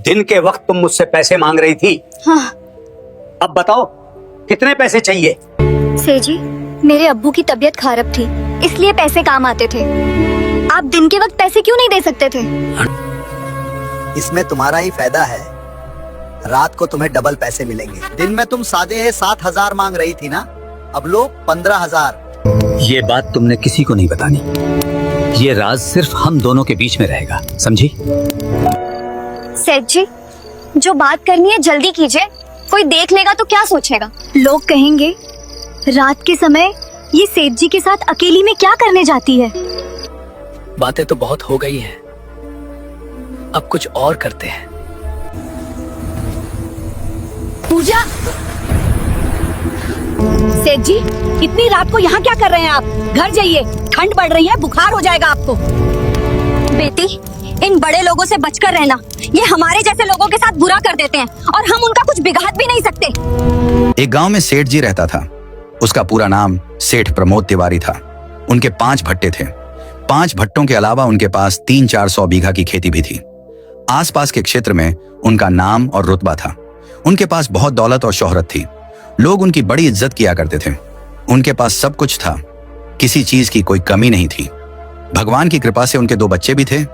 दिन के वक्त तुम मुझसे पैसे मांग रही थी। हाँ। अब बताओ कितने पैसे चाहिए? सेठ जी, मेरे अब्बू की तबीयत खराब थी, इसलिए पैसे काम आते थे। आप दिन के वक्त पैसे क्यों नहीं दे सकते थे? इसमें तुम्हारा ही फायदा है, रात को तुम्हें डबल पैसे मिलेंगे। दिन में तुम सादे 7,000 मांग रही थी ना, अब लो 15,000। ये बात तुमने किसी को नहीं बतानी, ये राज सिर्फ हम दोनों के बीच में रहेगा, समझी? सेठ जी, जो बात करनी है जल्दी कीजिए, कोई देख लेगा तो क्या सोचेगा? लोग कहेंगे रात के समय ये सेठ जी के साथ अकेली में क्या करने जाती है। बातें तो बहुत हो गई हैं, अब कुछ और करते हैं। पूजा, सेठ जी इतनी रात को यहाँ क्या कर रहे हैं आप? घर जाइए, ठंड बढ़ रही है, बुखार हो जाएगा आपको। बेटी, इन बड़े लोगों से बचकर रहना, ये हमारे जैसे लोगों के साथ बुरा कर देते हैं और हम उनका कुछ बिगाड़ भी नहीं सकते। एक गांव में सेठ जी रहता था। उसका पूरा नाम सेठ प्रमोद तिवारी था। उनके 5 भट्टे थे। 5 भट्टों के अलावा उनके पास 300-400 बीघा की खेती भी थी। आसपास के क्षेत्र में उनका नाम और रुतबा था। उनके पास बहुत दौलत और शोहरत थी। लोग उनकी बड़ी इज्जत किया करते थे। उनके पास सब कुछ था, किसी चीज की कोई कमी नहीं थी। भगवान की कृपा से उनके 2 बच्चे भी थे,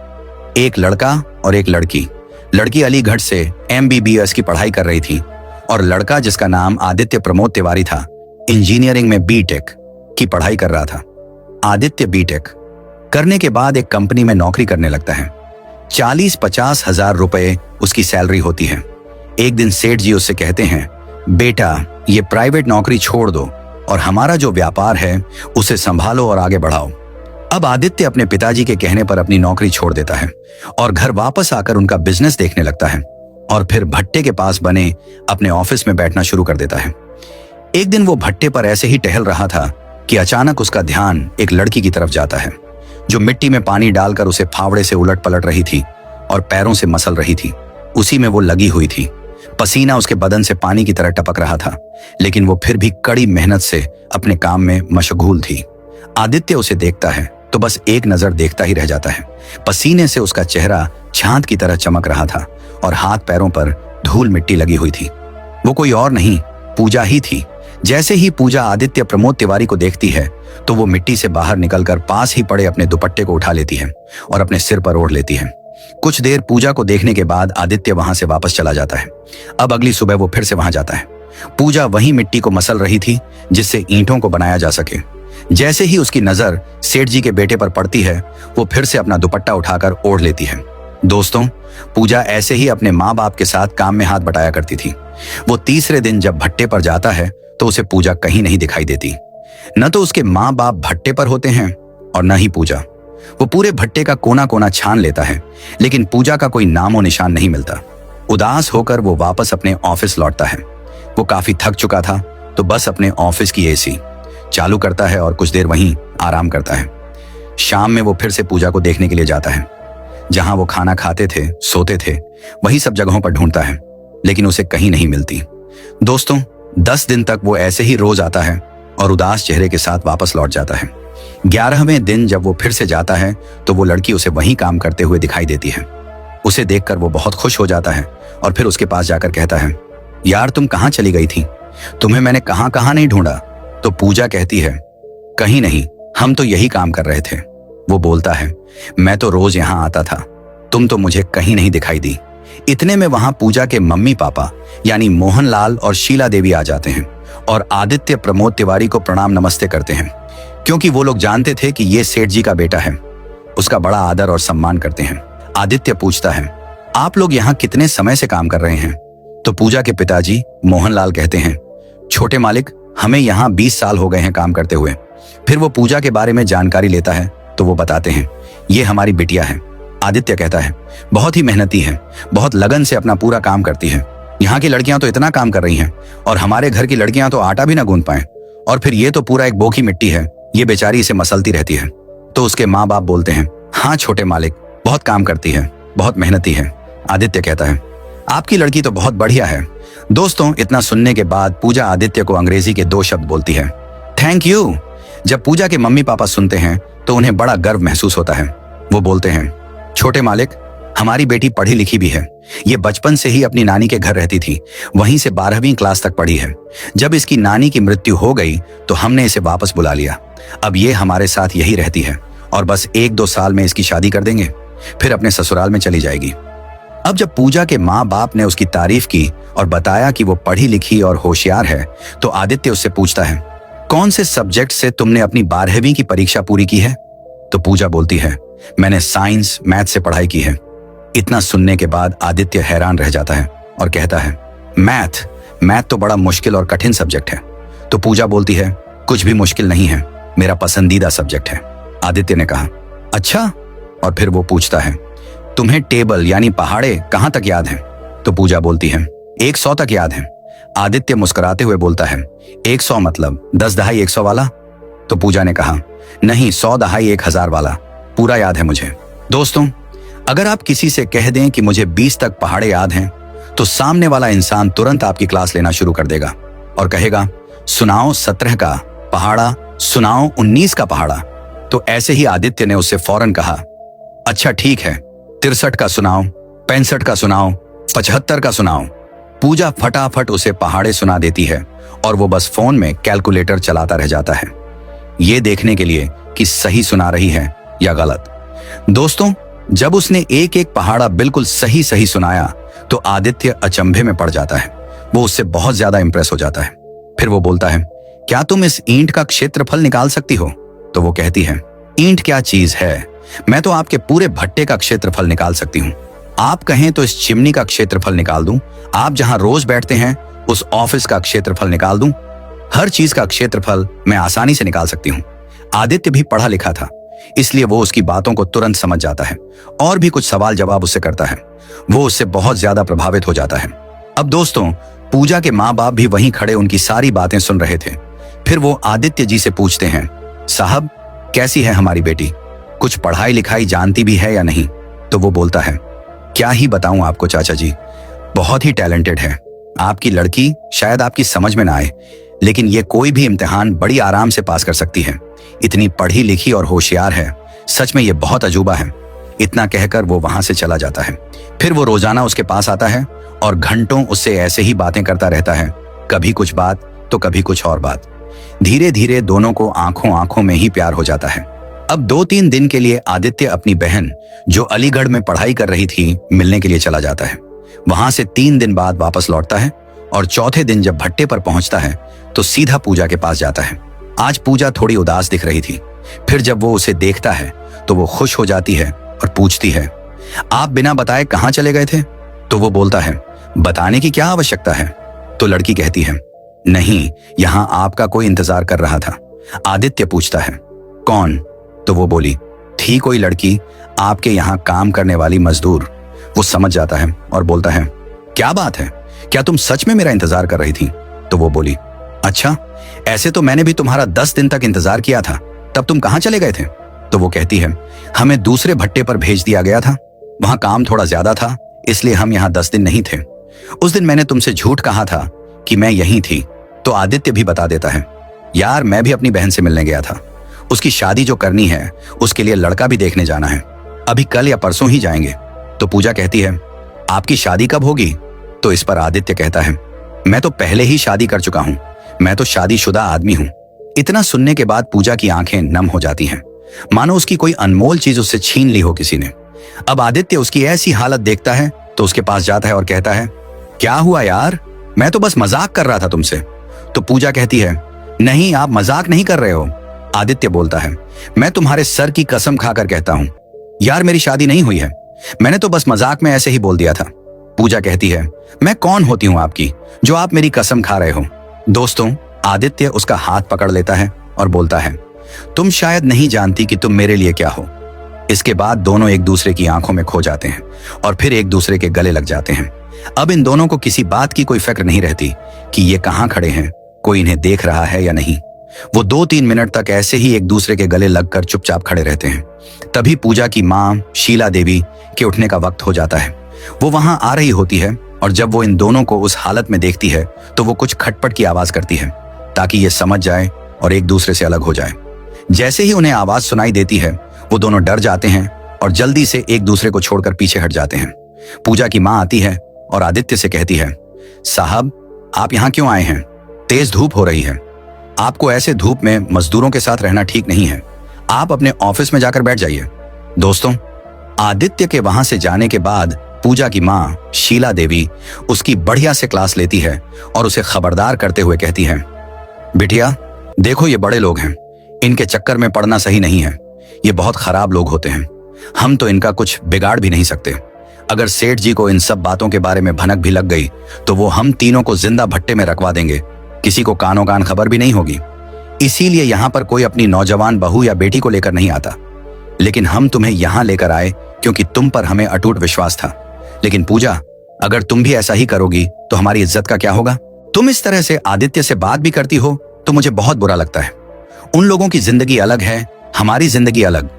एक लड़का और एक लड़की। लड़की अलीगढ़ से MBBS की पढ़ाई कर रही थी और लड़का, जिसका नाम आदित्य प्रमोद तिवारी था, इंजीनियरिंग में B.Tech की पढ़ाई कर रहा था। आदित्य B.Tech करने के बाद एक कंपनी में नौकरी करने लगता है। 40-50 हजार रुपए उसकी सैलरी होती है। एक दिन सेठ जी उससे कहते हैं, बेटा ये प्राइवेट नौकरी छोड़ दो और हमारा जो व्यापार है उसे संभालो और आगे बढ़ाओ। अब आदित्य अपने पिताजी के कहने पर अपनी नौकरी छोड़ देता है और घर वापस आकर उनका बिजनेस देखने लगता है और फिर भट्टे के पास बने अपने ऑफिस में बैठना शुरू कर देता है। एक दिन वो भट्टे पर ऐसे ही टहल रहा था कि अचानक उसका ध्यान एक लड़की की तरफ जाता है, जो मिट्टी में पानी डालकर उसे फावड़े से उलट पलट रही थी और पैरों से मसल रही थी। उसी में वो लगी हुई थी। पसीना उसके बदन से पानी की तरह टपक रहा था, लेकिन वो फिर भी कड़ी मेहनत से अपने काम में मशगूल थी। आदित्य उसे देखता है तो बस एक नजर देखता ही रह जाता है। पसीने से उसका चेहरा चांद की तरह चमक रहा था और हाथ पैरों पर धूल मिट्टी लगी हुई थी। वो कोई और नहीं, पूजा ही थी। जैसे ही पूजा आदित्य प्रमोद तिवारी को देखती है तो वो मिट्टी से बाहर निकलकर पास ही पड़े अपने दुपट्टे को उठा लेती है और अपने सिर पर ओढ़ लेती है। कुछ देर पूजा को देखने के बाद आदित्य वहां से वापस चला जाता है। अब अगली सुबह वो फिर से वहां जाता है। पूजा वही मिट्टी को मसल रही थी जिससे ईंटों को बनाया जा सके। जैसे ही उसकी नजर सेठ जी के बेटे पर पड़ती है, वो फिर से अपना दुपट्टा उठाकर ओढ़ लेती है। दोस्तों, पूजा ऐसे ही अपने माँ बाप के साथ काम में हाथ बटाया करती थी। वो तीसरे दिन जब भट्टे पर जाता है तो उसे पूजा कहीं नहीं दिखाई देती। न तो उसके माँ बाप भट्टे पर होते हैं और न ही पूजा। वो पूरे भट्टे का कोना कोना छान लेता है, लेकिन पूजा का कोई नामो निशान नहीं मिलता। उदास होकर वो वापस अपने ऑफिस लौटता है। वो काफी थक चुका था तो बस अपने ऑफिस की AC चालू करता है और कुछ देर वहीं आराम करता है। शाम में वो फिर से पूजा को देखने के लिए जाता है। जहां वो खाना खाते थे, सोते थे, वही सब जगहों पर ढूंढता है, लेकिन उसे कहीं नहीं मिलती। दोस्तों, 10 दिन तक वो ऐसे ही रोज आता है और उदास चेहरे के साथ वापस लौट जाता है। 11वें दिन जब वो फिर से जाता है तो वो लड़की उसे वहीं काम करते हुए दिखाई देती है। उसे देखकर वो बहुत खुश हो जाता है और फिर उसके पास जाकर कहता है, यार तुम कहाँ चली गई थी? तुम्हें मैंने कहाँ कहाँ नहीं ढूंढा। तो पूजा कहती है, कहीं नहीं, हम तो यही काम कर रहे थे। वो बोलता है, मैं तो रोज यहाँ आता था, तुम तो मुझे कहीं नहीं दिखाई दी। इतने में वहां पूजा के मम्मी पापा यानी मोहनलाल और शीला देवी आ जाते हैं और आदित्य प्रमोद तिवारी को प्रणाम नमस्ते करते हैं, क्योंकि वो लोग जानते थे कि ये सेठ जी का बेटा है। उसका बड़ा आदर और सम्मान करते हैं। आदित्य पूछता है, आप लोग यहाँ कितने समय से काम कर रहे हैं? तो पूजा के पिताजी मोहनलाल कहते हैं, छोटे मालिक, हमें यहाँ 20 साल हो गए हैं काम करते हुए। फिर वो पूजा के बारे में जानकारी लेता है तो वो बताते हैं, ये हमारी बिटिया है। आदित्य कहता है, बहुत ही मेहनती है, बहुत लगन से अपना पूरा काम करती है। यहाँ की लड़कियां तो इतना काम कर रही हैं और हमारे घर की लड़कियां तो आटा भी ना गूंथ पाए, और फिर ये तो पूरा एक बोखी मिट्टी है, ये बेचारी इसे मसलती रहती है। तो उसके माँ बाप बोलते हैं, हाँ छोटे मालिक, बहुत काम करती है, बहुत मेहनती है। आदित्य कहता है, आपकी लड़की तो बहुत बढ़िया है। दोस्तों, इतना सुनने के बाद पूजा आदित्य को अंग्रेजी के 2 शब्द बोलती है, थैंक यू। जब पूजा के मम्मी पापा सुनते हैं तो उन्हें बड़ा गर्व महसूस होता है। वो बोलते हैं, छोटे मालिक, हमारी बेटी पढ़ी लिखी भी है। ये बचपन से ही अपनी नानी के घर रहती थी, वहीं से 12वीं क्लास तक पढ़ी है। जब इसकी नानी की मृत्यु हो गई तो हमने इसे वापस बुला लिया। अब ये हमारे साथ यही रहती है और बस 1-2 साल में इसकी शादी कर देंगे, फिर अपने ससुराल में चली जाएगी। अब जब पूजा के माँ बाप ने उसकी तारीफ की और बताया कि वो पढ़ी लिखी और होशियार है, तो आदित्य उससे पूछता है, कौन से सब्जेक्ट से तुमने अपनी 12वीं की परीक्षा पूरी की है? तो पूजा बोलती है, मैंने साइंस मैथ से पढ़ाई की है। इतना सुनने के बाद आदित्य हैरान रह जाता है और कहता है, मैथ तो बड़ा मुश्किल और कठिन सब्जेक्ट है। तो पूजा बोलती है, कुछ भी मुश्किल नहीं है, मेरा पसंदीदा सब्जेक्ट है। आदित्य ने कहा, अच्छा? और फिर वो पूछता है, तुम्हें टेबल यानी पहाड़े कहां तक याद हैं? तो पूजा बोलती है, 100 तक याद है। आदित्य मुस्कुराते हुए बोलता है, 100 मतलब 10 दहाई 100 वाला? तो पूजा ने कहा, नहीं, 100 दहाई 1000 वाला, पूरा याद है मुझे। दोस्तों, अगर आप किसी से कह दें कि मुझे 20 तक पहाड़े याद हैं, तो सामने वाला इंसान तुरंत आपकी क्लास लेना शुरू कर देगा और कहेगा, सुनाओ 17 का पहाड़ा, सुनाओ 19 का पहाड़ा। तो ऐसे ही आदित्य ने उससे फौरन कहा, अच्छा ठीक है, 63 का सुनाओ, 65 का सुनाओ, 75 का सुनाओ। पूजा फटाफट उसे पहाड़े सुना देती है और वो बस फोन में कैलकुलेटर चलाता रह जाता है, ये देखने के लिए कि सही सुना रही है या गलत। दोस्तों, जब उसने एक एक पहाड़ा बिल्कुल सही सुनाया तो आदित्य अचंभे में पड़ जाता है। वो उससे बहुत ज्यादा इंप्रेस हो जाता है। फिर वो बोलता है, क्या तुम इस ईंट का क्षेत्रफल निकाल सकती हो? तो वो कहती है, ईंट क्या चीज है, मैं तो आपके पूरे भट्टे का क्षेत्रफल निकाल सकती हूँ। आप कहें तो इस चिमनी का क्षेत्रफल निकाल दूं, आप जहां रोज बैठते हैं उस ऑफिस का क्षेत्रफल निकाल दूं, हर चीज का क्षेत्रफल मैं आसानी से निकाल सकती हूँ। आदित्य भी पढ़ा लिखा था, इसलिए वो उसकी बातों को तुरंत समझ जाता है और भी कुछ सवाल जवाब उससे करता है। वो उससे बहुत ज्यादा प्रभावित हो जाता है। अब दोस्तों, पूजा के माँ बाप भी वहीं खड़े उनकी सारी बातें सुन रहे थे। फिर वो आदित्य जी से पूछते हैं, साहब कैसी है हमारी बेटी, कुछ पढ़ाई लिखाई जानती भी है या नहीं? तो वो बोलता है, क्या ही बताऊं आपको चाचा जी, बहुत ही टैलेंटेड है। आपकी लड़की शायद आपकी समझ में ना आए, लेकिन ये कोई भी इम्तिहान बड़ी आराम से पास कर सकती है। इतनी पढ़ी लिखी और होशियार है, सच में ये बहुत अजूबा है। इतना कहकर वो वहां से चला जाता है। फिर वो रोजाना उसके पास आता है और घंटों उससे ऐसे ही बातें करता रहता है, कभी कुछ बात तो कभी कुछ और बात। धीरे धीरे दोनों को आंखों आंखों में ही प्यार हो जाता है। अब 2-3 दिन के लिए आदित्य अपनी बहन जो अलीगढ़ में पढ़ाई कर रही थी मिलने के लिए चला जाता है। वहां से 3 दिन बाद वापस लौटता है और चौथे दिन जब भट्टे पर पहुंचता है तो सीधा पूजा के पास जाता है। आज पूजा थोड़ी उदास दिख रही थी। फिर जब वो उसे देखता है तो वो खुश हो जाती है और पूछती है, आप बिना बताए कहां चले गए थे? तो वो बोलता है, बताने की क्या आवश्यकता है? तो लड़की कहती है, नहीं, यहां आपका कोई इंतजार कर रहा था। आदित्य पूछता है, कौन? तो वो बोली, थी कोई लड़की आपके यहाँ काम करने वाली मजदूर। वो समझ जाता है और बोलता है, क्या बात है, क्या तुम सच में मेरा इंतजार कर रही थी? तो वो बोली, अच्छा, ऐसे तो मैंने भी तुम्हारा 10 दिन तक इंतजार किया था, तब तुम कहां चले गए थे? तो वो कहती है, हमें दूसरे भट्टे पर भेज दिया गया था, वहां काम थोड़ा ज्यादा था, इसलिए हम यहाँ 10 दिन नहीं थे। उस दिन मैंने तुमसे झूठ कहा था कि मैं यहीं थी। तो आदित्य भी बता देता है, यार मैं भी अपनी बहन से मिलने गया था, उसकी शादी जो करनी है उसके लिए लड़का भी देखने जाना है, अभी कल या परसों ही जाएंगे। तो पूजा कहती है, आपकी शादी कब होगी? तो इस पर आदित्य कहता है, मैं तो पहले ही शादी कर चुका हूं, मैं तो शादीशुदा आदमी हूं। इतना सुनने के बाद पूजा की आंखें नम हो जाती हैं, मानो उसकी कोई अनमोल चीज उससे छीन ली हो किसी ने। अब आदित्य उसकी ऐसी हालत देखता है तो उसके पास जाता है और कहता है, क्या हुआ यार, मैं तो बस मजाक कर रहा था तुमसे। तो पूजा कहती है, नहीं, आप मजाक नहीं कर रहे हो। आदित्य बोलता है, मैं तुम्हारे सर की कसम खाकर कहता हूं, यार मेरी शादी नहीं हुई है, मैंने तो बस मजाक में ऐसे ही बोल दिया था। पूजा कहती है, मैं कौन होती हूं आपकी जो आप मेरी कसम खा रहे हो? दोस्तों, आदित्य उसका हाथ पकड़ लेता है और बोलता है, तुम शायद नहीं जानती कि तुम मेरे लिए क्या हो। इसके बाद दोनों एक दूसरे की आंखों में खो जाते हैं और फिर एक दूसरे के गले लग जाते हैं। अब इन दोनों को किसी बात की कोई फिक्र नहीं रहती कि ये कहां खड़े हैं, कोई इन्हें देख रहा है या नहीं। वो 2-3 मिनट तक ऐसे ही एक दूसरे के गले लगकर चुपचाप खड़े रहते हैं। तभी पूजा की माँ शीला देवी के उठने का वक्त हो जाता है। वो वहां आ रही होती है और जब वो इन दोनों को उस हालत में देखती है तो वो कुछ खटपट की आवाज करती है ताकि ये समझ जाए और एक दूसरे से अलग हो जाए। जैसे ही उन्हें आवाज सुनाई देती है वो दोनों डर जाते हैं और जल्दी से एक दूसरे को छोड़कर पीछे हट जाते हैं। पूजा की माँ आती है और आदित्य से कहती है, साहब आप यहाँ क्यों आए हैं? तेज धूप हो रही है। आपको ऐसे धूप में मजदूरों के साथ रहना ठीक नहीं है। आप अपने ऑफिस में जाकर बैठ जाइए। दोस्तों, आदित्य के वहां से जाने के बाद पूजा की माँ शीला देवी उसकी बढ़िया से क्लास लेती है और उसे खबरदार करते हुए कहती है, बिटिया देखो ये बड़े लोग हैं, इनके चक्कर में पड़ना सही नहीं है। ये बहुत खराब लोग होते हैं, हम तो इनका कुछ बिगाड़ भी नहीं सकते। अगर सेठ जी को इन सब बातों के बारे में भनक भी लग गई तो वो हम तीनों को जिंदा भट्टे में रखवा देंगे, किसी को कानों कान खबर भी नहीं होगी। इसीलिए यहाँ पर कोई अपनी नौजवान बहू या बेटी को लेकर नहीं आता, लेकिन हम तुम्हें यहाँ लेकर आए क्योंकि तुम पर हमें अटूट विश्वास था। लेकिन पूजा, अगर तुम भी ऐसा ही करोगी तो हमारी इज्जत का क्या होगा? तुम इस तरह से आदित्य से बात भी करती हो तो मुझे बहुत बुरा लगता है। उन लोगों की जिंदगी अलग है, हमारी जिंदगी अलग।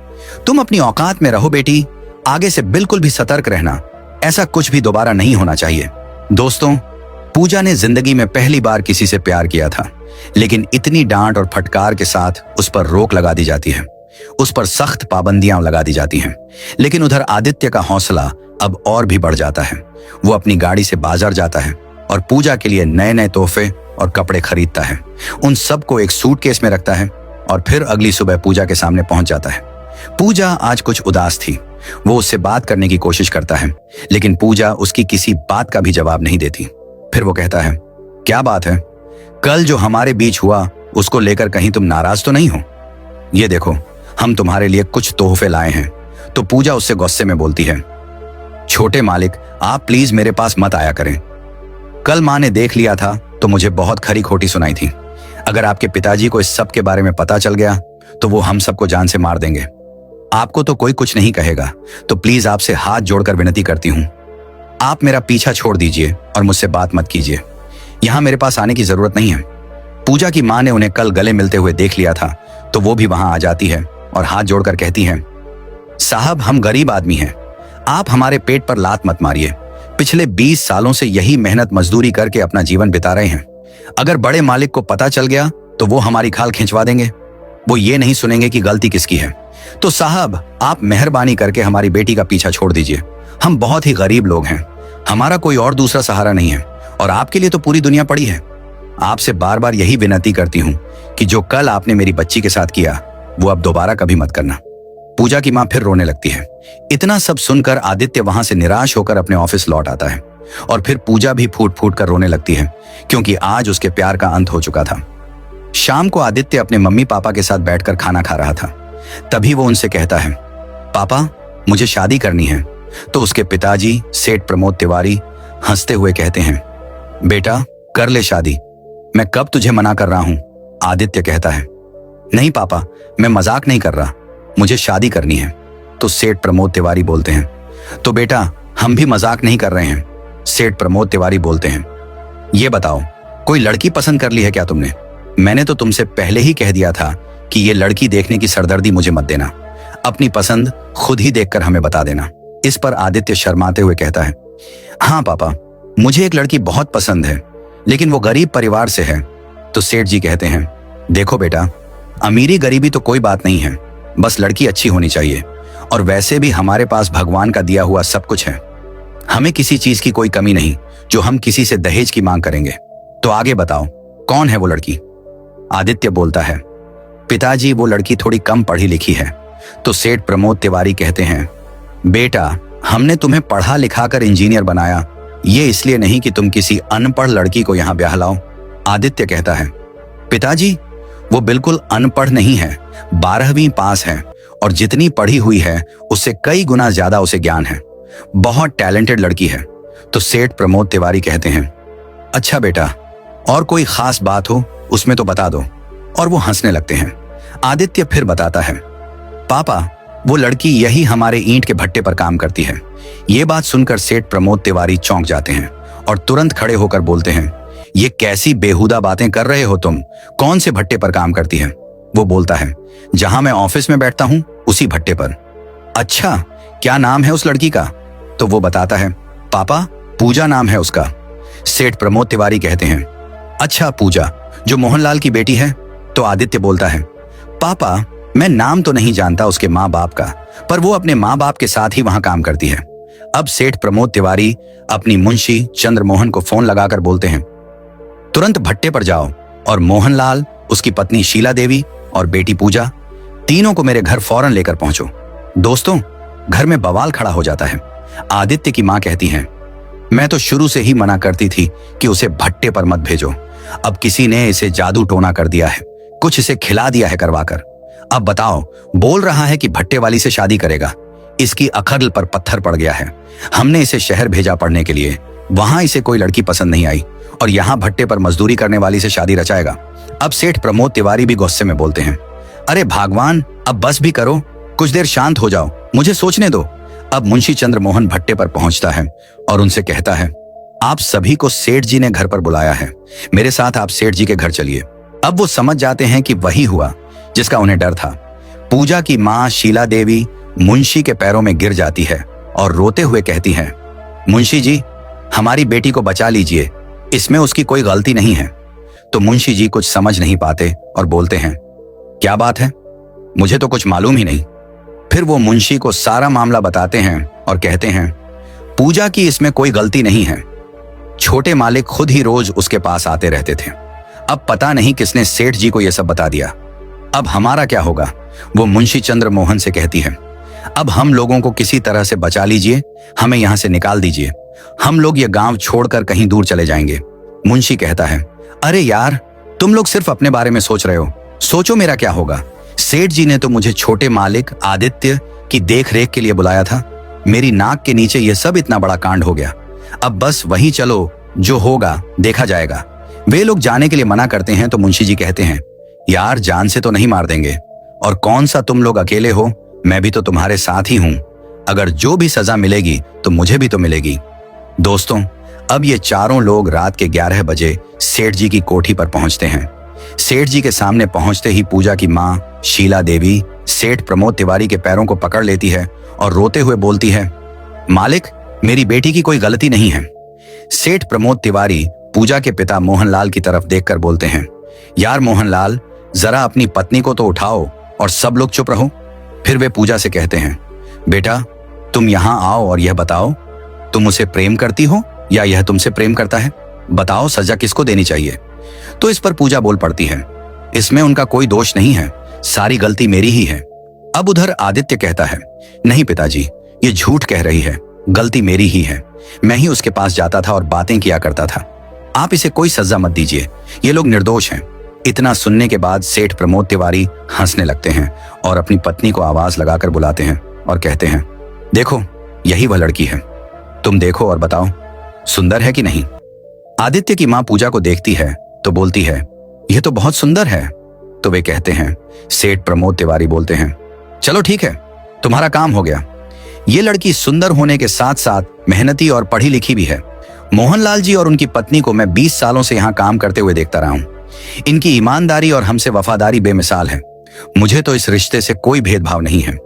तुम अपनी औकात में रहो बेटी, आगे से बिल्कुल भी सतर्क रहना। ऐसा कुछ भी दोबारा नहीं होना चाहिए। दोस्तों, पूजा ने जिंदगी में पहली बार किसी से प्यार किया था, लेकिन इतनी डांट और फटकार के साथ उस पर रोक लगा दी जाती है, उस पर सख्त पाबंदियां लगा दी जाती हैं। लेकिन उधर आदित्य का हौसला अब और भी बढ़ जाता है। वो अपनी गाड़ी से बाजार जाता है और पूजा के लिए नए नए तोहफे और कपड़े खरीदता है। उन सबको एक सूटकेस में रखता है और फिर अगली सुबह पूजा के सामने पहुंच जाता है। पूजा आज कुछ उदास थी। वो उससे बात करने की कोशिश करता है, लेकिन पूजा उसकी किसी बात का भी जवाब नहीं देती। फिर वो कहता है, क्या बात है? कल जो हमारे बीच हुआ उसको लेकर कहीं तुम नाराज तो नहीं हो? ये देखो, हम तुम्हारे लिए कुछ तोहफे लाए हैं। तो पूजा उससे गुस्से में बोलती है, छोटे मालिक आप प्लीज मेरे पास मत आया करें। कल माँ ने देख लिया था तो मुझे बहुत खरी खोटी सुनाई थी। अगर आपके पिताजी को इस सब के बारे में पता चल गया तो वो हम सबको जान से मार देंगे। आपको तो कोई कुछ नहीं कहेगा, तो प्लीज आपसे हाथ जोड़कर विनती करती हूं, आप मेरा पीछा छोड़ दीजिए और मुझसे बात मत कीजिए। यहां मेरे पास आने की जरूरत नहीं है। पूजा की माँ ने उन्हें कल गले मिलते हुए देख लिया था तो वो भी वहां आ जाती है और हाथ जोड़कर कहती है, साहब हम गरीब आदमी हैं, आप हमारे पेट पर लात मत मारिए। पिछले 20 सालों से यही मेहनत मजदूरी करके अपना जीवन बिता रहे हैं। अगर बड़े मालिक को पता चल गया तो वो हमारी खाल खिंचवा देंगे। वो ये नहीं सुनेंगे कि गलती किसकी है। तो साहब आप मेहरबानी करके हमारी बेटी का पीछा छोड़ दीजिए। हम बहुत ही गरीब लोग हैं, हमारा कोई और दूसरा सहारा नहीं है और आपके लिए तो पूरी दुनिया पड़ी है। आपसे बार बार यही विनती करती हूँ कि जो कल आपने मेरी बच्ची के साथ किया वो अब दोबारा कभी मत करना। पूजा की माँ फिर रोने लगती है। इतना सब सुनकर आदित्य वहां से निराश होकर अपने ऑफिस लौट आता है और फिर पूजा भी फूट फूट कर रोने लगती है, क्योंकि आज उसके प्यार का अंत हो चुका था। शाम को आदित्य अपने मम्मी पापा के साथ बैठकर खाना खा रहा था। तभी वो उनसे कहता है, पापा मुझे शादी करनी है। तो उसके पिताजी सेठ प्रमोद तिवारी हंसते हुए कहते हैं, बेटा कर ले शादी, मैं कब तुझे मना कर रहा हूं? आदित्य कहता है, नहीं पापा मैं मजाक नहीं कर रहा, मुझे शादी करनी है। तो सेठ प्रमोद तिवारी बोलते हैं, तो बेटा हम भी मजाक नहीं कर रहे हैं। सेठ प्रमोद तिवारी बोलते हैं, ये बताओ कोई लड़की पसंद कर ली है क्या तुमने? मैंने तो तुमसे पहले ही कह दिया था कि ये लड़की देखने की सरदर्दी मुझे मत देना, अपनी पसंद खुद ही देखकर हमें बता देना। इस पर आदित्य शर्माते हुए कहता है, हाँ पापा मुझे एक लड़की बहुत पसंद है, लेकिन वो गरीब परिवार से है। तो सेठ जी कहते हैं, देखो बेटा अमीरी गरीबी तो कोई बात नहीं है, बस लड़की अच्छी होनी चाहिए, और वैसे भी हमारे पास भगवान का दिया हुआ सब कुछ है, हमें किसी चीज की कोई कमी नहीं जो हम किसी से दहेज की मांग करेंगे। तो आगे बताओ कौन है वो लड़की? आदित्य बोलता है, पिताजी वो लड़की थोड़ी कम पढ़ी लिखी है। तो सेठ प्रमोद तिवारी कहते हैं, बेटा हमने तुम्हें पढ़ा लिखा कर इंजीनियर बनाया, ये इसलिए नहीं कि तुम किसी अनपढ़ लड़की को यहाँ ब्याह लाओ। आदित्य कहता है, पिताजी वो बिल्कुल अनपढ़ नहीं है, 12वीं पास है और जितनी पढ़ी हुई है उससे कई गुना ज्यादा उसे ज्ञान है, बहुत टैलेंटेड लड़की है। तो सेठ प्रमोद तिवारी कहते हैं, अच्छा बेटा और कोई खास बात हो उसमें तो बता दो। और वो हंसने लगते हैं। आदित्य फिर बताता है, पापा वो लड़की यही हमारे ईंट के भट्टे पर काम करती है। ये बात सुनकर सेठ प्रमोद तिवारी चौंक जाते हैं और तुरंत खड़े होकर बोलते हैं, ये कैसी बेहुदा बातें कर रहे हो तुम, कौन से भट्टे पर काम करती है? वो बोलता है, जहां मैं ऑफिस में बैठता हूं उसी भट्टे पर। अच्छा क्या नाम है उस लड़की का? तो वो बताता है, पापा पूजा नाम है उसका। सेठ प्रमोद तिवारी कहते हैं, अच्छा पूजा जो मोहनलाल की बेटी है? तो आदित्य बोलता है, पापा मैं नाम तो नहीं जानता उसके माँ बाप का, पर वो अपने माँ बाप के साथ ही वहां काम करती है। अब सेठ प्रमोद तिवारी अपनी मुंशी चंद्रमोहन को फोन लगाकर बोलते हैं, तुरंत भट्टे पर जाओ और मोहनलाल, उसकी पत्नी शीला देवी और बेटी पूजा, तीनों को मेरे घर फौरन लेकर पहुंचो। दोस्तों, घर में बवाल खड़ा हो जाता है। आदित्य की मां कहती हैं, मैं तो शुरू से ही मना करती थी कि उसे भट्टे पर मत भेजो। अब किसी ने इसे जादू टोना कर दिया है, कुछ इसे खिला दिया है करवाकर। अब बताओ, बोल रहा है कि भट्टे वाली से शादी करेगा। इसकी अकल पर पत्थर पड़ गया है। हमने इसे शहर भेजा पढ़ने के लिए, वहां इसे कोई लड़की पसंद नहीं आई और यहाँ भट्टे पर मजदूरी करने वाली से शादी रचाएगा। अब सेठ प्रमोद तिवारी भी गुस्से में बोलते हैं, अरे भगवान, अब बस भी करो, कुछ देर शांत हो जाओ, मुझे सोचने दो। अब मुंशी चंद्रमोहन भट्टे पर पहुंचता है और उनसे कहता है, आप सभी को सेठ जी ने घर पर बुलाया है, मेरे साथ आप सेठ जी के घर चलिए। अब वो समझ जाते हैं कि वही हुआ जिसका उन्हें डर था। पूजा की मां शीला देवी मुंशी के पैरों में गिर जाती है और रोते हुए कहती है, मुंशी जी, हमारी बेटी को बचा लीजिए, इसमें उसकी कोई गलती नहीं है। तो मुंशी जी कुछ समझ नहीं पाते और बोलते हैं, क्या बात है, मुझे तो कुछ मालूम ही नहीं। फिर वो मुंशी को सारा मामला बताते हैं और कहते हैं, पूजा की इसमें कोई गलती नहीं है, छोटे मालिक खुद ही रोज उसके पास आते रहते थे। अब पता नहीं किसने सेठ जी को यह सब बता दिया। अब हमारा क्या होगा? वो मुंशी चंद्रमोहन से कहती है, अब हम लोगों को किसी तरह से बचा लीजिए, हमें यहां से निकाल दीजिए, हम लोग ये गांव छोड़कर कहीं दूर चले जाएंगे। मुंशी कहता है, अरे यार, तुम लोग सिर्फ अपने बारे में सोच रहे हो, सोचो मेरा क्या होगा। सेठ जी ने तो मुझे छोटे मालिक आदित्य की देखरेख के लिए बुलाया था, मेरी नाक के नीचे ये सब इतना बड़ा कांड हो गया। अब बस वहीं चलो, जो होगा देखा जाएगा। वे लोग जाने के लिए मना करते हैं तो मुंशी जी कहते हैं, यार, जान से तो नहीं मार देंगे, और कौन सा तुम लोग अकेले हो, मैं भी तो तुम्हारे साथ ही हूं। अगर जो भी सजा मिलेगी तो मुझे भी तो मिलेगी। दोस्तों, अब ये चारों लोग रात के 11 बजे सेठ जी की कोठी पर पहुंचते हैं। सेठ जी के सामने पहुंचते ही पूजा की मां शीला देवी सेठ प्रमोद तिवारी के पैरों को पकड़ लेती है और रोते हुए बोलती है, मालिक, मेरी बेटी की कोई गलती नहीं है। सेठ प्रमोद तिवारी पूजा के पिता मोहनलाल की तरफ देखकर बोलते हैं, यार मोहनलाल, जरा अपनी पत्नी को तो उठाओ और सब लोग चुप रहो। फिर वे पूजा से कहते हैं, बेटा, तुम यहां आओ और यह बताओ, तुम उसे प्रेम करती हो या यह तुमसे प्रेम करता है? बताओ, सजा किसको देनी चाहिए? तो इस पर पूजा बोल पड़ती है, इसमें उनका कोई दोष नहीं है, सारी गलती मेरी ही है। अब उधर आदित्य कहता है, नहीं पिताजी, ये झूठ कह रही है, गलती मेरी ही है, मैं ही उसके पास जाता था और बातें किया करता था, आप इसे कोई सजा मत दीजिए, ये लोग निर्दोष हैं। इतना सुनने के बाद सेठ प्रमोद तिवारी हंसने लगते हैं और अपनी पत्नी को आवाज लगाकर बुलाते हैं और कहते हैं, देखो, यही वह लड़की है, तुम देखो और बताओ, सुंदर है कि नहीं? आदित्य की मां पूजा को देखती है तो बोलती है, यह तो बहुत सुंदर है। तो वे कहते हैं, सेठ प्रमोद तिवारी बोलते हैं, चलो ठीक है, तुम्हारा काम हो गया। ये लड़की सुंदर होने के साथ साथ मेहनती और पढ़ी लिखी भी है। मोहनलाल जी और उनकी पत्नी को मैं 20 सालों से यहाँ काम करते हुए देखता रहा हूं। इनकी ईमानदारी और हमसे वफादारी बेमिसाल है। मुझे तो इस रिश्ते से कोई भेदभाव नहीं है।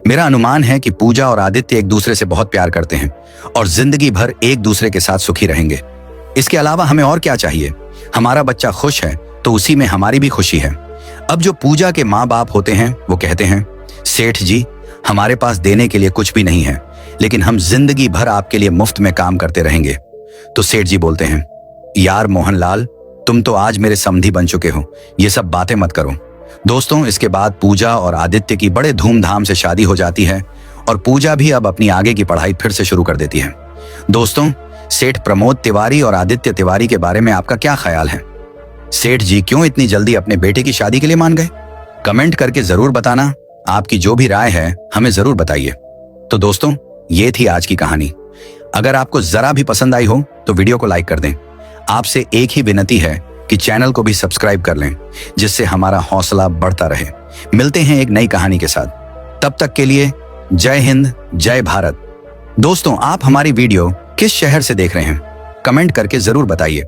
मेरा अनुमान है कि पूजा और आदित्य एक दूसरे से बहुत प्यार करते हैं और जिंदगी भर एक दूसरे के साथ सुखी रहेंगे। इसके अलावा हमें और क्या चाहिए? हमारा बच्चा खुश है तो उसी में हमारी भी खुशी है। अब जो पूजा के माँ बाप होते हैं वो कहते हैं, सेठ जी, हमारे पास देने के लिए कुछ भी नहीं है, लेकिन हम जिंदगी भर आपके लिए मुफ्त में काम करते रहेंगे। तो सेठ जी बोलते हैं, यार मोहनलाल, तुम तो आज मेरे समधी बन चुके हो, ये सब बातें मत करो। दोस्तों, इसके बाद पूजा और आदित्य की बड़े धूमधाम से शादी हो जाती है और पूजा भी अब अपनी आगे की पढ़ाई फिर से शुरू कर देती है। दोस्तों, सेठ प्रमोद तिवारी और आदित्य तिवारी के बारे में आपका क्या ख्याल है? सेठ जी क्यों इतनी जल्दी अपने बेटे की शादी के लिए मान गए? कमेंट करके जरूर बताना। आपकी जो भी राय है हमें जरूर बताइए। तो दोस्तों, ये थी आज की कहानी। अगर आपको जरा भी पसंद आई हो तो वीडियो को लाइक कर दें। आपसे एक ही विनती है कि चैनल को भी सब्सक्राइब कर लें, जिससे हमारा हौसला बढ़ता रहे। मिलते हैं एक नई कहानी के साथ, तब तक के लिए जय हिंद, जय भारत। दोस्तों, आप हमारी वीडियो किस शहर से देख रहे हैं? कमेंट करके जरूर बताइए।